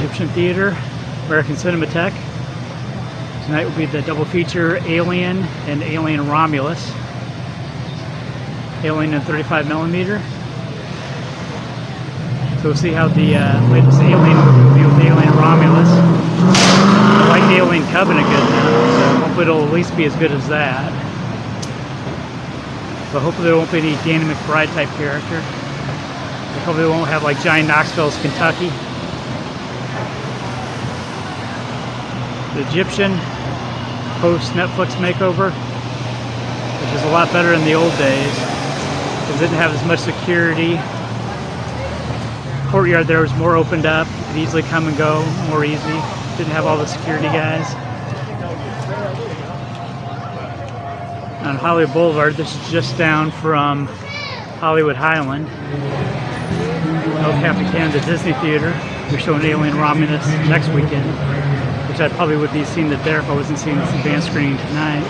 Egyptian Theater, American Cinematheque. Tonight will be the double feature Alien and Alien Romulus. Alien in 35mm. So we'll see how the latest Alien movie with Alien Romulus. I like Alien Covenant good enough, so hopefully it'll at least be as good as that. But hopefully there won't be any Danny McBride type character. Hopefully they won't have like Johnny Knoxville's Kentucky. The Egyptian post-Netflix makeover, which is a lot better than the old days. It didn't have as much security. Courtyard there was more opened up. You could easily come and go more easy. Didn't have all the security guys. On Hollywood Boulevard, this is just down from Hollywood Highland. El Capitan, the Disney Theater. We're showing Alien Romulus next weekend, which I probably would be seeing it there if I wasn't seeing this advanced screening tonight.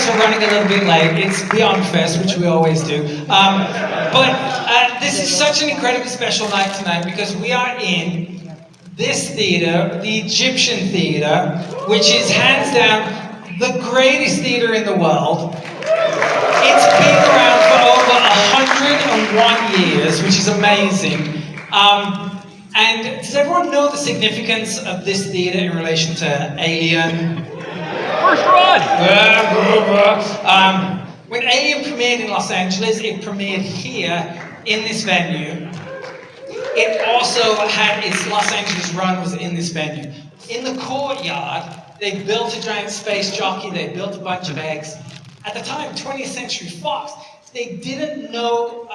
For running a little bit late. It's Beyond Fest, which we always do. But this is such an incredibly special night tonight because we are in this theater, the Egyptian Theater, which is hands down the greatest theater in the world. It's been around for over 101 years, which is amazing. And does everyone know the significance of this theater in relation to Alien? First run! When Alien premiered in Los Angeles, it premiered here in this venue. It also had its Los Angeles run was in this venue. In the courtyard, they built a giant space jockey, they built a bunch of eggs. At the time, 20th Century Fox, they didn't know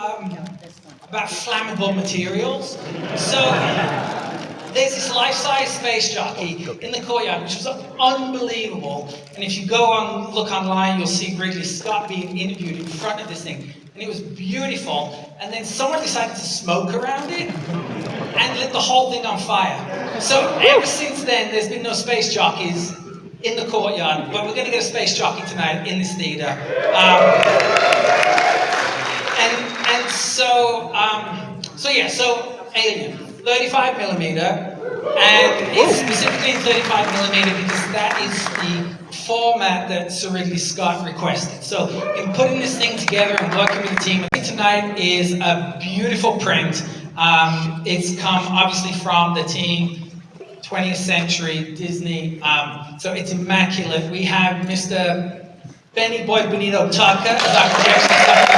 about flammable materials. So there's this life-size space jockey in the courtyard, which was unbelievable. And if you go on, look online, you'll see Ridley Scott being interviewed in front of this thing. And it was beautiful. And then someone decided to smoke around it and lit the whole thing on fire. So ever since then, there's been no space jockeys in the courtyard. But we're going to get a space jockey tonight in this theater. So Alien, 35mm, and it's specifically 35mm because that is the format that Sir Ridley Scott requested. So in putting this thing together and working with the team, tonight is a beautiful print. It's come obviously from the team, 20th Century Disney, so it's immaculate. We have Mr. Benny Boy Benito Tucker as our projection tonight.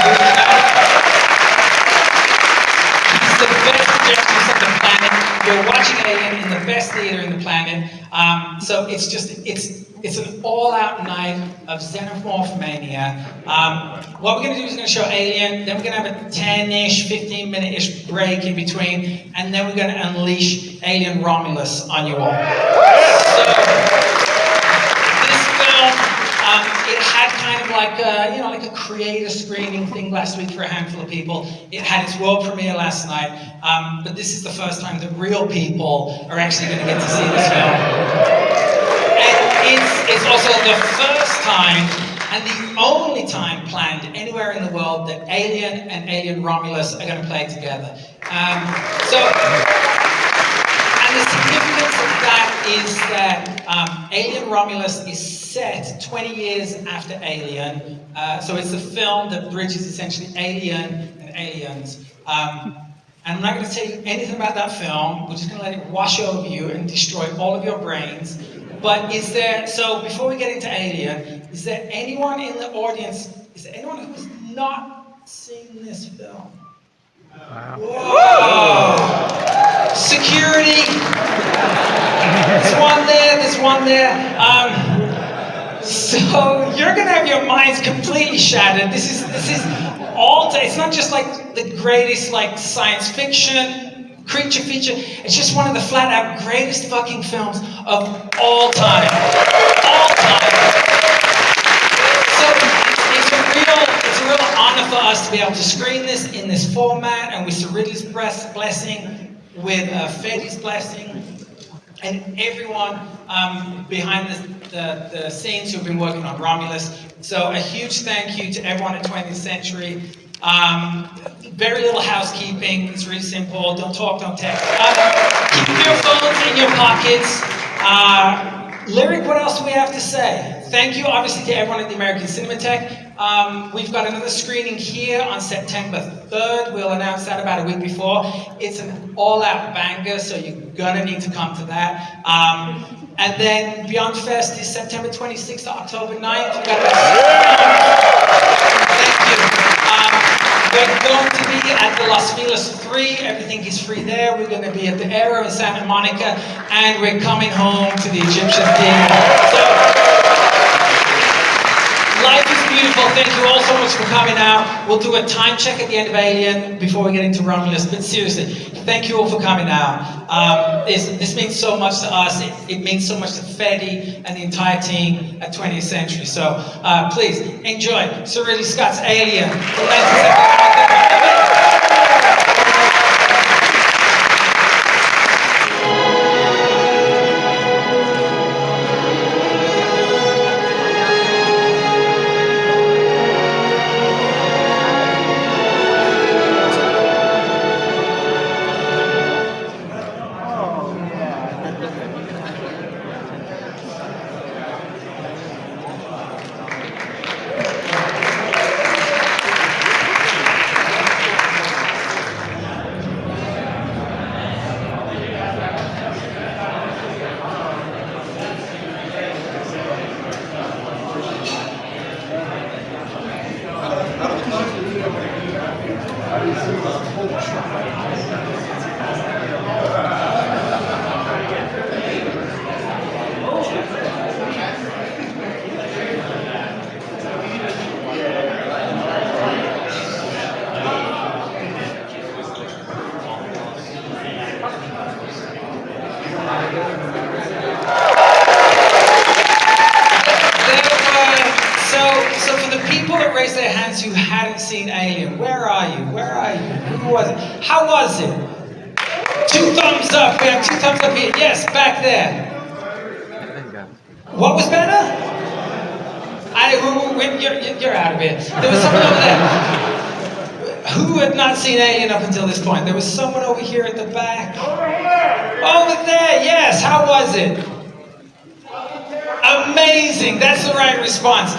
He's the best projectionist on the planet. You're watching Alien in the best theater in the planet. So it's an all-out night of xenomorph mania. What we're going to do is we're going to show Alien, then we're going to have a 10-ish, 15-minute-ish break in between, and then we're going to unleash Alien Romulus on you all. So this film, it had kind of like a creator screening thing last week for a handful of people. It had its world premiere last night, but this is the first time that real people are actually going to get to see this film. It's also the first time and the only time planned anywhere in the world that Alien and Alien Romulus are going to play together. And the significance of that is that Alien Romulus is set 20 years after Alien. So it's a film that bridges essentially Alien and Aliens. And I'm not going to tell you anything about that film. We're just going to let it wash over you and destroy all of your brains. But so before we get into Alien, is there anyone in the audience, is there anyone who's not seen this film? Wow. Whoa! Security! There's one there. So you're gonna have your minds completely shattered. This is it's not just like the greatest like science fiction creature feature, it's just one of the flat out greatest fucking films of all time. All time. So it's a real honor for us to be able to screen this in this format, and with Sir Ridley's blessing, with Fedi's blessing, and everyone behind the scenes who've been working on Romulus. So a huge thank you to everyone at 20th Century. Very little housekeeping. It's really simple. Don't talk, don't text. Keep your phones in your pockets. Lyric, what else do we have to say? Thank you, obviously, to everyone at the American Cinematheque. We've got another screening here on September 3rd. We'll announce that about a week before. It's an all-out banger, so you're gonna need to come to that. And then Beyond Fest is September 26th to October 9th. Thank you. We're going to be at the Las Feliz 3. Everything is free there. We're going to be at the Aero in Santa Monica, and we're coming home to the Egyptian theater. So, life is beautiful. Thank you all so much for coming out. We'll do a time check at the end of Alien before we get into Romulus. But seriously, thank you all for coming out. This means so much to us. It means so much to Fedi and the entire team at 20th Century. So please enjoy Sir Ridley Scott's Alien from 1979. So for the people that raised their hands who hadn't seen Alien, where are you? Where are you? Who was it? How was it? 2 thumbs up. We have 2 thumbs up here. Yes, back there. What was better? You're out of it. There was someone over there. Who had not seen Alien up until this point? There was someone over here at the back. Over there, yes. How was it? Amazing. That's the right response.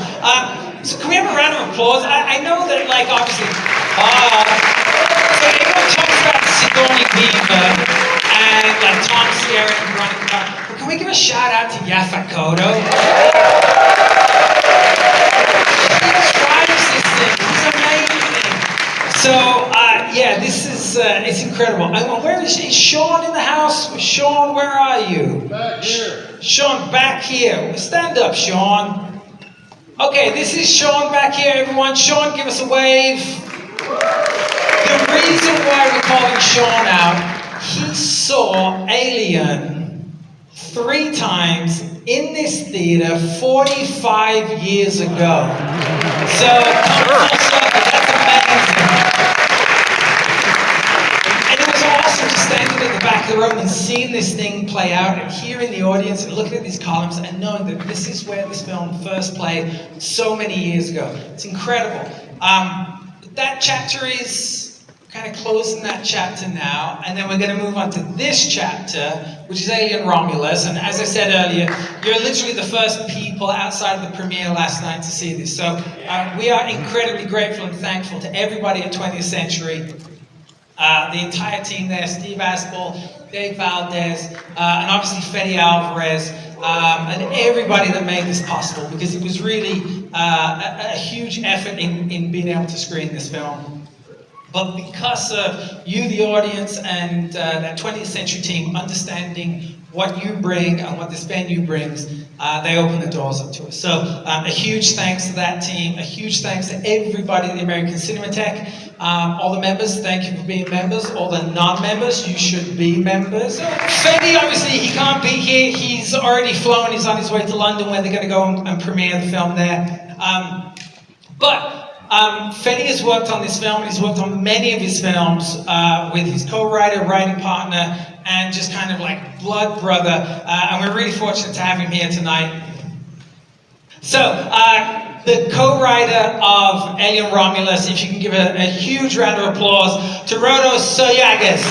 So can we have a round of applause? I know that, like, obviously, so everyone talks about Sigourney Weaver and like Tom Sierra and Veronica, but can we give a shout out to Yaphet Kotto? He drives this thing. He's amazing. So yeah, this is it's incredible. Where is Sean in the house? Sean, where are you? Back here. Sean, back here. Stand up, Sean. Okay, this is Sean back here, everyone. Sean, give us a wave. The reason why we're calling Sean out, he saw Alien 3 times in this theater 45 years ago. So, come full circle, that's amazing. And it was awesome just standing at the back of the room and seeing this thing play out and hearing the audience and looking at these columns and knowing that this is where this film first played so many years ago. It's incredible. That chapter is kind of closing that chapter now, and then we're going to move on to this chapter, which is Alien Romulus. And as I said earlier, you're literally the first people outside of the premiere last night to see this. So we are incredibly grateful and thankful to everybody at 20th Century, the entire team there, Steve Aspel, Dave Valdez, and obviously Fede Alvarez, and everybody that made this possible, because it was really a huge effort in being able to screen this film. But because of you, the audience, and that 20th Century team understanding what you bring and what this venue brings, they open the doors up to us. So a huge thanks to that team, a huge thanks to everybody at the American Cinematheque, all the members, thank you for being members, all the non-members, you should be members. Fede, obviously, he can't be here, he's already flown, he's on his way to London where they're going to go and premiere the film there. Fede has worked on this film, he's worked on many of his films with his co-writer, writing partner, and just kind of like blood brother, and we're really fortunate to have him here tonight. So, the co-writer of Alien Romulus, if you can give a huge round of applause to Rodos Soyagas.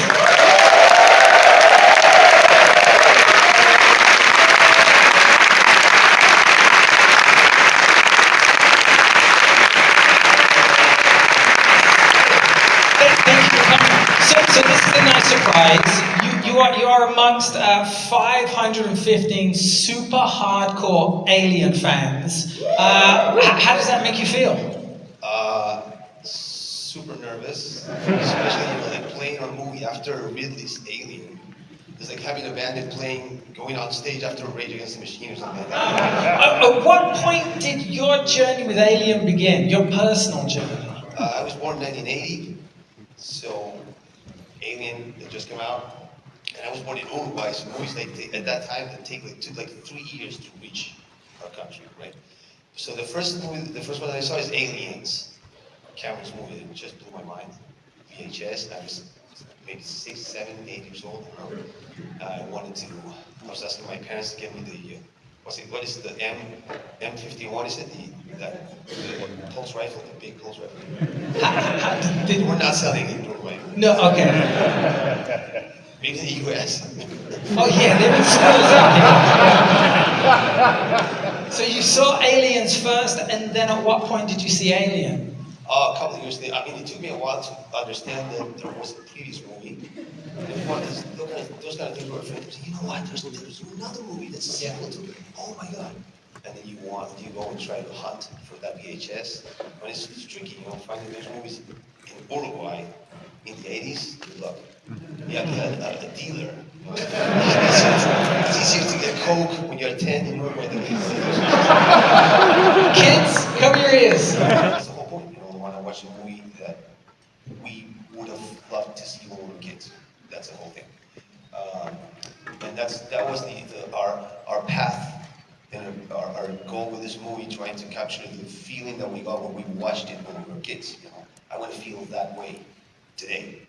So this is a nice surprise. You are amongst 515 super hardcore Alien fans. How does that make you feel? Super nervous, especially like playing a movie after Ridley's Alien. It's like having a bandit going on stage after Rage Against the Machine or something like that. At what point did your journey with Alien begin? Your personal journey? I was born in 1980, so Alien had just come out, and I was born in Uruguay, so movies at that time took like 3 years to reach our country, right? So the first one that I saw is Aliens, Cameron's movie. It just blew my mind. VHS. I was maybe 6, 7, 8 years old. I was asking my parents to get me the what is the M51? Is it the pulse rifle, the big pulse rifle? We're not selling it in Uruguay. No, okay. Maybe in the US. Oh yeah, they're in schools out here. So you saw Aliens first, and then at what point did you see Alien? A couple of years later. I mean, it took me a while to understand that there was a previous movie. Those kind of things were afraid. You know what? There's another movie that's a sequel to it. Oh my god! And then you go and try to hunt for that VHS. But it's tricky, finding those movies in Uruguay in the 80s. Good luck. You have to have a dealer. It's easier to get coke when you're 10 in Uruguay than Kids, cover your ears. That's the whole point. When I watch a movie that we would have loved to see when we were kids. That's the whole thing. And that was our path and our goal with this movie, trying to capture the feeling that we got when we watched it when we were kids. I want to feel that way today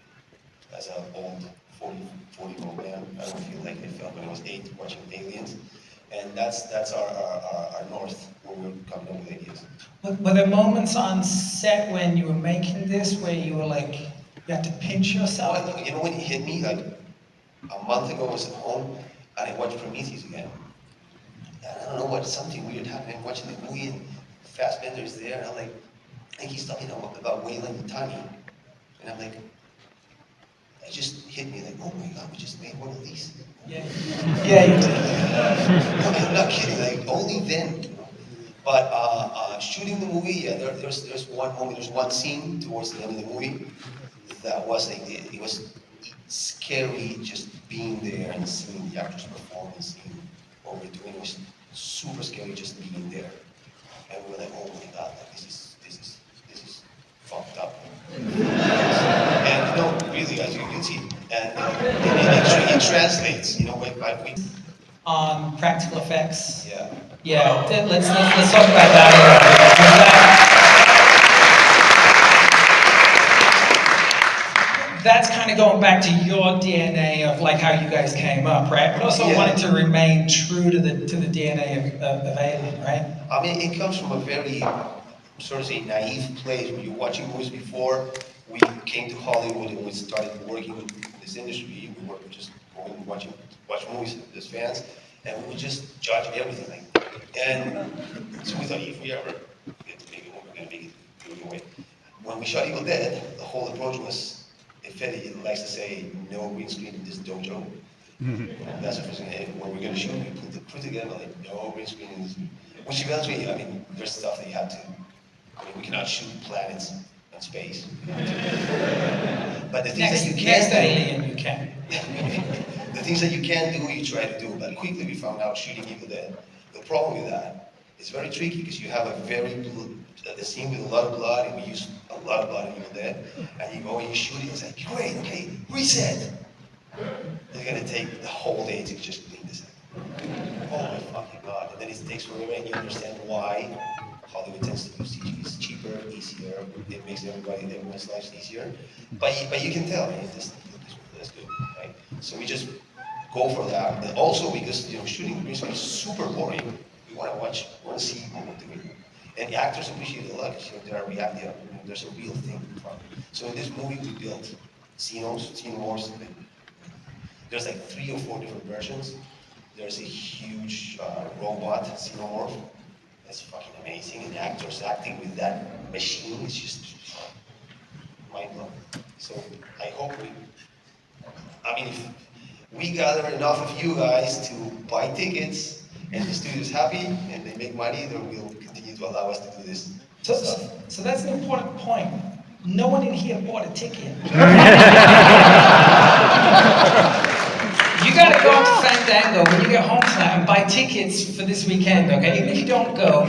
as an old 40-year-old man. I don't feel like I felt when I was 8 watching Aliens. And that's our north, where we're coming up with ideas. Were there moments on set when you were making this where you were like, you had to pinch yourself? When it hit me, like a month ago I was at home and I watched Prometheus again. I don't know what, something weird happened. I'm watching the movie and Fassbender's there, and I'm like, I think he's talking about Wayland and Tani. And I'm like, it just hit me like, oh my God, we just made one of these. Yeah, yeah, you did. I'm not kidding, like only then. But shooting the movie, yeah, there's one moment, there's one scene towards the end of the movie that was like, it was scary just being there and seeing the actors perform and seeing what we're doing. It was super scary just being there. And we were like, oh my God, like, this is fucked up. And no, really guys, you can see, and it translates, you know, like we. On practical effects. Yeah. Yeah, let's talk about that. That's kind of going back to your DNA of like how you guys came up, right? But also wanting to remain true to the DNA of Alien, right? I mean, it comes from a very, sort of say, naive place where you're watching movies before we came to Hollywood and we started working in this industry. We were just going and watch movies as fans, and we would just judge everything. And so we thought, if we ever get to make it, we're going to make it the way. When we shot Evil Dead, the whole approach was, if Eddie likes to say, no green screen in this dojo. That's the first thing. And when we're going to shoot, we put the crew together, like, no green screen in this. Which eventually, I mean, there's stuff that you have to, I mean, we cannot shoot planets and space. But the things that you Next can Alien, you can. the things that you can do, you try to do. But quickly we found out shooting Evil Dead. The problem with that is very tricky because you have a the scene with a lot of blood, and we use a lot of blood in Evil Dead. And you go and you shoot it, it's like, great, okay, reset. It's gonna take the whole day to just clean this up. Oh my fucking God. And then it takes forever, and you understand why Hollywood tends to do CG. It's cheaper, easier, it makes everyone's lives easier. But you can tell, man, this is good, right? So we just go for that. And also because, you know, shooting green screen is super boring. We want to see what we're doing. And the actors appreciate it a lot because, you know, there's a real thing in front. So in this movie we built xenomorphs. There's like 3 or 4 different versions. There's a huge robot xenomorph. That's fucking amazing. And the actors acting with that machine is just mind-blowing. So I hope if we gather enough of you guys to buy tickets and the studio's happy and they make money, then we'll continue to allow us to do this. So that's an important point. No one in here bought a ticket. You gotta go to Fandango when you get home tonight and buy tickets for this weekend, okay? Even if you don't go,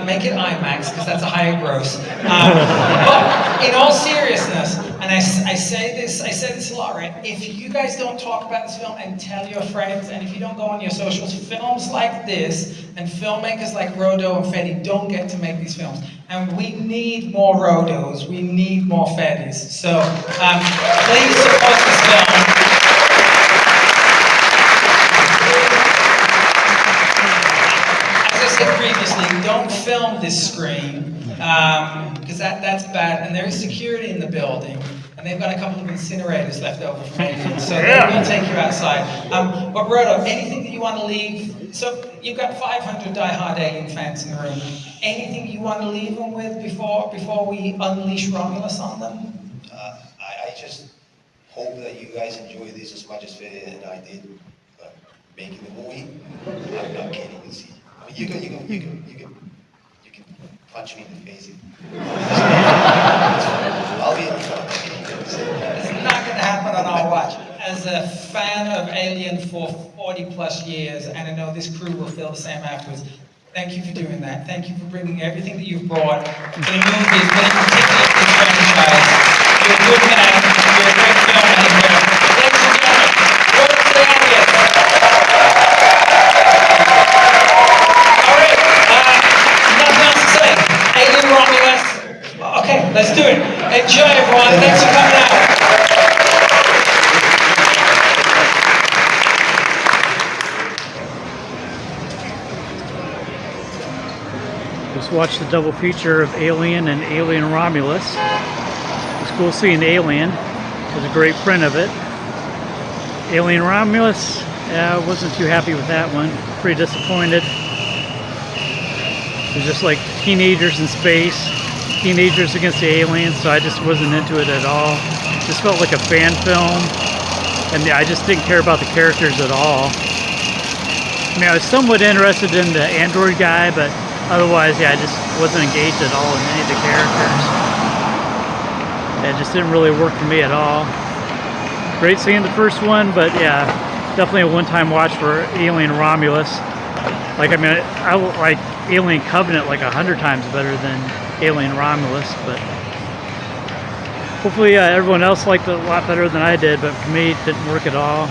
make it IMAX, because that's a higher gross. But in all seriousness, and I say this a lot, right? If you guys don't talk about this film and tell your friends, and if you don't go on your socials, films like this, and filmmakers like Rodo and Fetty don't get to make these films. And we need more Rodos, we need more Fettys. So please support this film. Previously, don't film this screen because that's bad, and there is security in the building, and they've got a couple of incinerators left over from Alien, so they will take you outside. But Rodo, anything that you want to leave? So you've got 500 die-hard Alien fans in the room. Anything you want to leave them with before we unleash Romulus on them? I just hope that you guys enjoy this as much as Fede and I did making the movie. I'm not kidding. I mean, you can punch me in the face. I'll be in front of you. It's not going to happen on our watch. As a fan of Alien for 40 plus years, and I know this crew will feel the same afterwards, thank you for doing that. Thank you for bringing everything that you've brought to the movies, but in particular to the franchise. You're a good man. You're a great filmmaker. Ladies and gentlemen, Rodo to the audience. Alien Romulus. Okay, let's do it. Enjoy, everyone. Thanks for coming out. Just watched the double feature of Alien and Alien Romulus. It's cool seeing Alien. Was a great print of it. Alien Romulus, wasn't too happy with that one. Pretty disappointed. It was just like teenagers in space, teenagers against the aliens, so I just wasn't into it at all. Just felt like a fan film, and I just didn't care about the characters at all. I mean, I was somewhat interested in the android guy, but otherwise, yeah, I just wasn't engaged at all in any of the characters. It just didn't really work for me at all. Great seeing the first one, but yeah, definitely a one-time watch for Alien Romulus. Like, I mean, I like Alien Covenant like 100 times better than Alien Romulus, but hopefully everyone else liked it a lot better than I did, but for me it didn't work at all.